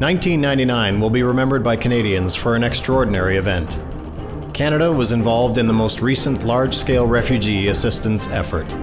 1999 will be remembered by Canadians for an extraordinary event. Canada was involved in the most recent large-scale refugee assistance effort.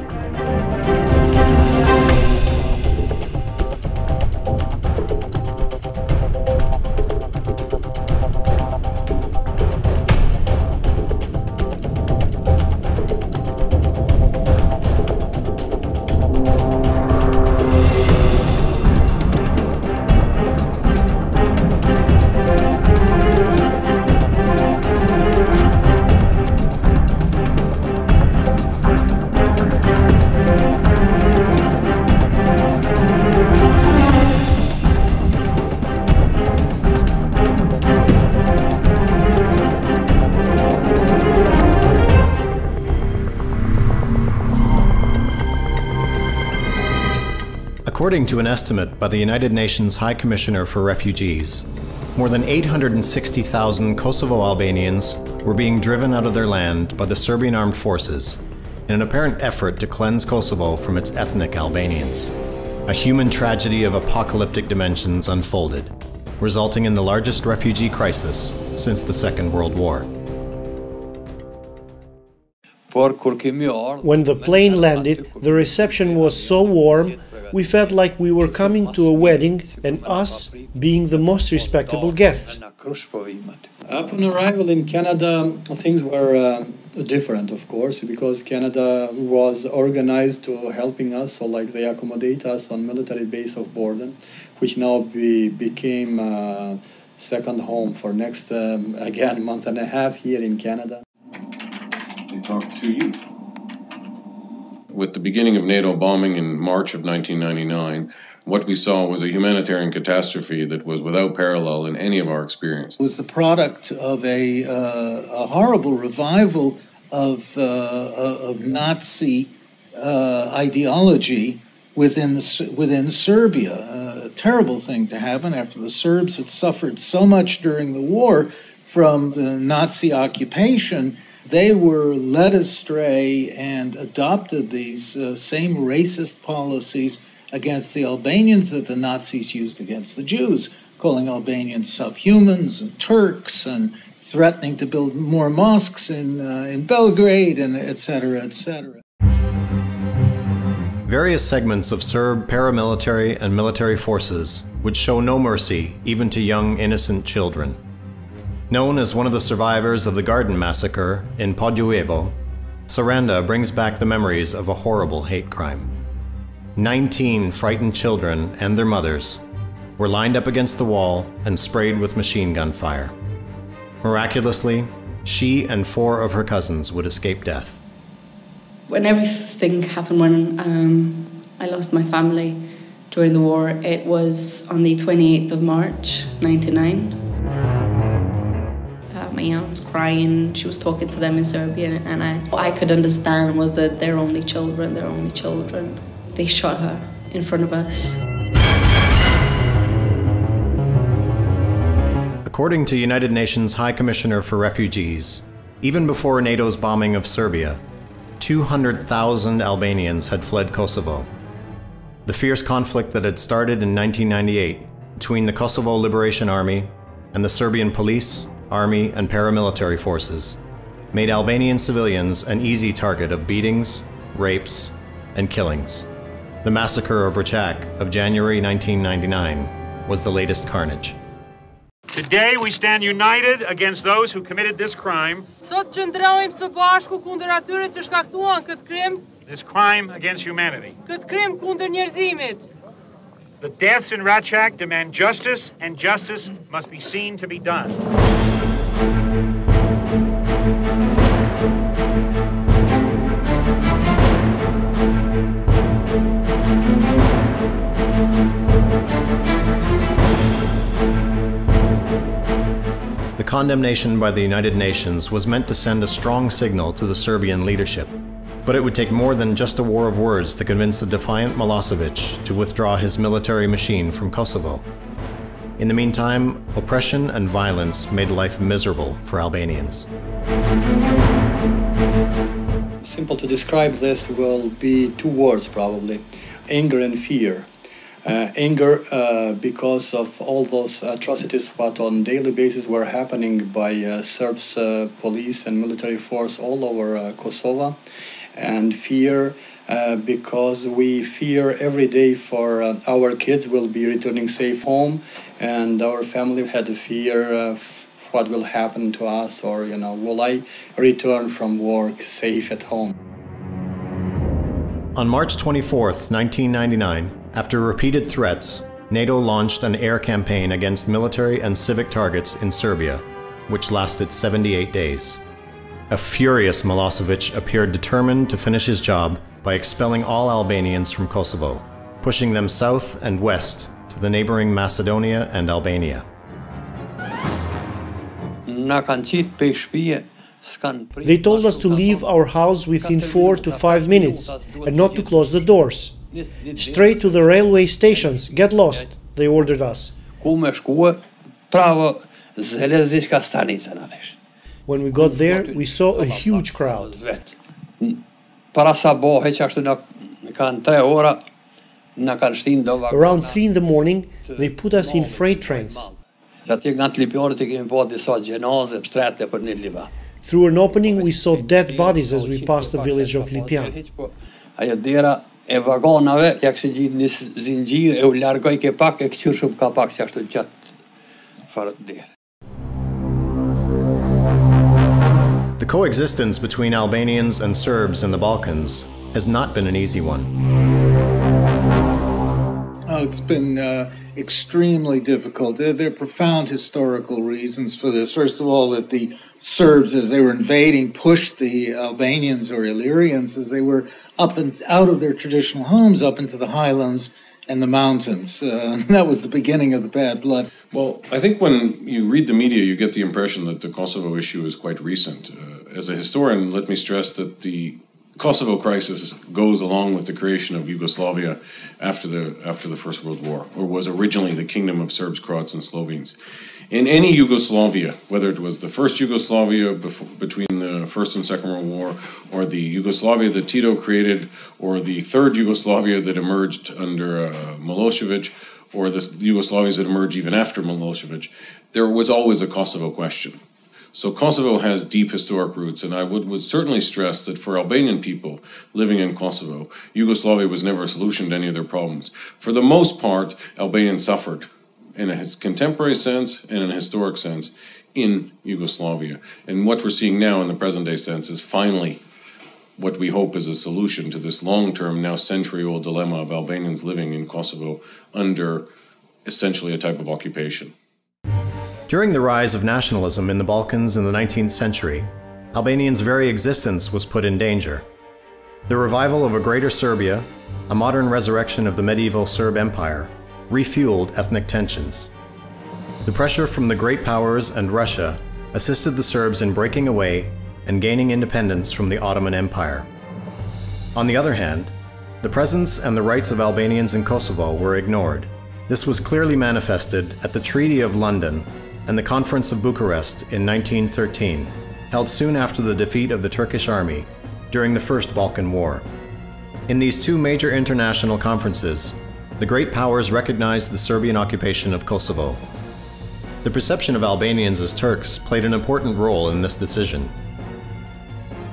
According to an estimate by the United Nations High Commissioner for Refugees, more than 860,000 Kosovo Albanians were being driven out of their land by the Serbian armed forces in an apparent effort to cleanse Kosovo from its ethnic Albanians. A human tragedy of apocalyptic dimensions unfolded, resulting in the largest refugee crisis since the Second World War. When the plane landed, the reception was so warm, we felt like we were coming to a wedding and us being the most respectable guests. Upon arrival in Canada, things were different, of course, because Canada was organized to helping us, so like they accommodate us on military base of Borden, which now became second home for next, again, month and a half here in Canada. They talk to you. With the beginning of NATO bombing in March of 1999, what we saw was a humanitarian catastrophe that was without parallel in any of our experience. It was the product of a horrible revival of Nazi ideology within Serbia. A terrible thing to happen after the Serbs had suffered so much during the war from the Nazi occupation. They were led astray and adopted these same racist policies against the Albanians that the Nazis used against the Jews, calling Albanians subhumans and Turks and threatening to build more mosques in Belgrade, and etc., etc. Various segments of Serb paramilitary and military forces would show no mercy even to young, innocent children. Known as one of the survivors of the Garden Massacre in Podujevo, Saranda brings back the memories of a horrible hate crime. 19 frightened children and their mothers were lined up against the wall and sprayed with machine gun fire. Miraculously, she and 4 of her cousins would escape death. When everything happened, when I lost my family during the war, it was on the 28th of March, 1999. My aunt was crying, she was talking to them in Serbian, and I could understand was that they're only children. They shot her in front of us. According to United Nations High Commissioner for Refugees, even before NATO's bombing of Serbia, 200,000 Albanians had fled Kosovo. The fierce conflict that had started in 1998 between the Kosovo Liberation Army and the Serbian police, army, and paramilitary forces made Albanian civilians an easy target of beatings, rapes, and killings. The massacre of Racak of January 1999 was the latest carnage. Today we stand united against those who committed this crime. This crime against humanity. The deaths in Racak demand justice, and justice must be seen to be done. The condemnation by the United Nations was meant to send a strong signal to the Serbian leadership. But it would take more than just a war of words to convince the defiant Milosevic to withdraw his military machine from Kosovo. In the meantime, oppression and violence made life miserable for Albanians. Simple to describe this will be two words probably: anger and fear. Anger because of all those atrocities what on daily basis were happening by Serbs police and military force all over Kosovo, and fear because we fear every day for our kids will be returning safe home, and our family had a fear of what will happen to us, or will I return from work safe at home. On March 24th, 1999, after repeated threats, NATO launched an air campaign against military and civic targets in Serbia, which lasted 78 days. A furious Milosevic appeared determined to finish his job by expelling all Albanians from Kosovo, pushing them south and west to the neighboring Macedonia and Albania. They told us to leave our house within 4 to 5 minutes and not to close the doors. Straight to the railway stations, get lost, they ordered us. When we got there, we saw a huge crowd. Around 3 in the morning, they put us in freight trains. Through an opening, we saw dead bodies as we passed the village of Lipjan. The coexistence between Albanians and Serbs in the Balkans has not been an easy one. Oh, it's been extremely difficult. There are profound historical reasons for this. First of all, that the Serbs, as they were invading, pushed the Albanians or Illyrians as they were up and out of their traditional homes, up into the highlands and the mountains. That was the beginning of the bad blood. Well, I think when you read the media, you get the impression that the Kosovo issue is quite recent. As a historian, let me stress that the Kosovo crisis goes along with the creation of Yugoslavia after the First World War, or was originally the kingdom of Serbs, Croats, and Slovenes. In any Yugoslavia, whether it was the first Yugoslavia between the First and Second World War, or the Yugoslavia that Tito created, or the third Yugoslavia that emerged under Milosevic, or the Yugoslavias that emerged even after Milosevic, there was always a Kosovo question. So Kosovo has deep historic roots, and I would certainly stress that for Albanian people living in Kosovo, Yugoslavia was never a solution to any of their problems. For the most part, Albanians suffered in a contemporary sense and in a historic sense in Yugoslavia. And what we're seeing now in the present-day sense is finally what we hope is a solution to this long-term, now century-old dilemma of Albanians living in Kosovo under essentially a type of occupation. During the rise of nationalism in the Balkans in the 19th century, Albanians' very existence was put in danger. The revival of a greater Serbia, a modern resurrection of the medieval Serb Empire, refueled ethnic tensions. The pressure from the great powers and Russia assisted the Serbs in breaking away and gaining independence from the Ottoman Empire. On the other hand, the presence and the rights of Albanians in Kosovo were ignored. This was clearly manifested at the Treaty of London and the Conference of Bucharest in 1913, held soon after the defeat of the Turkish army during the First Balkan War. In these two major international conferences, the great powers recognized the Serbian occupation of Kosovo. The perception of Albanians as Turks played an important role in this decision.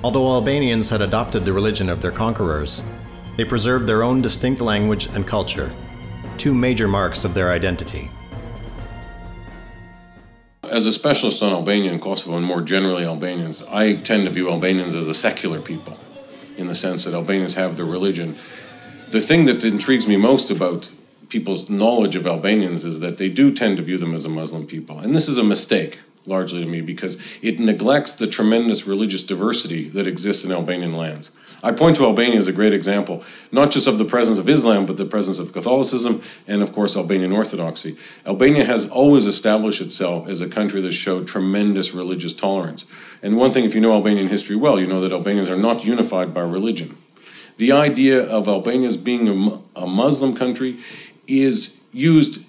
Although Albanians had adopted the religion of their conquerors, they preserved their own distinct language and culture, two major marks of their identity. As a specialist on Albania and Kosovo, and more generally Albanians, I tend to view Albanians as a secular people, in the sense that Albanians have their religion. The thing that intrigues me most about people's knowledge of Albanians is that they do tend to view them as a Muslim people. And this is a mistake, largely to me, because it neglects the tremendous religious diversity that exists in Albanian lands. I point to Albania as a great example, not just of the presence of Islam, but the presence of Catholicism and, of course, Albanian Orthodoxy. Albania has always established itself as a country that showed tremendous religious tolerance. And one thing, if you know Albanian history well, you know that Albanians are not unified by religion. The idea of Albania as being a Muslim country is used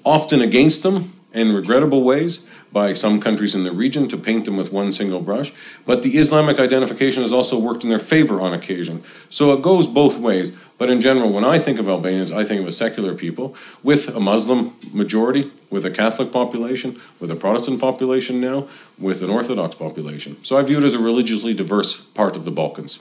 often against them, in regrettable ways by some countries in the region to paint them with one single brush, but the Islamic identification has also worked in their favor on occasion. So it goes both ways, but in general, when I think of Albanians, I think of a secular people with a Muslim majority, with a Catholic population, with a Protestant population now, with an Orthodox population. So I view it as a religiously diverse part of the Balkans.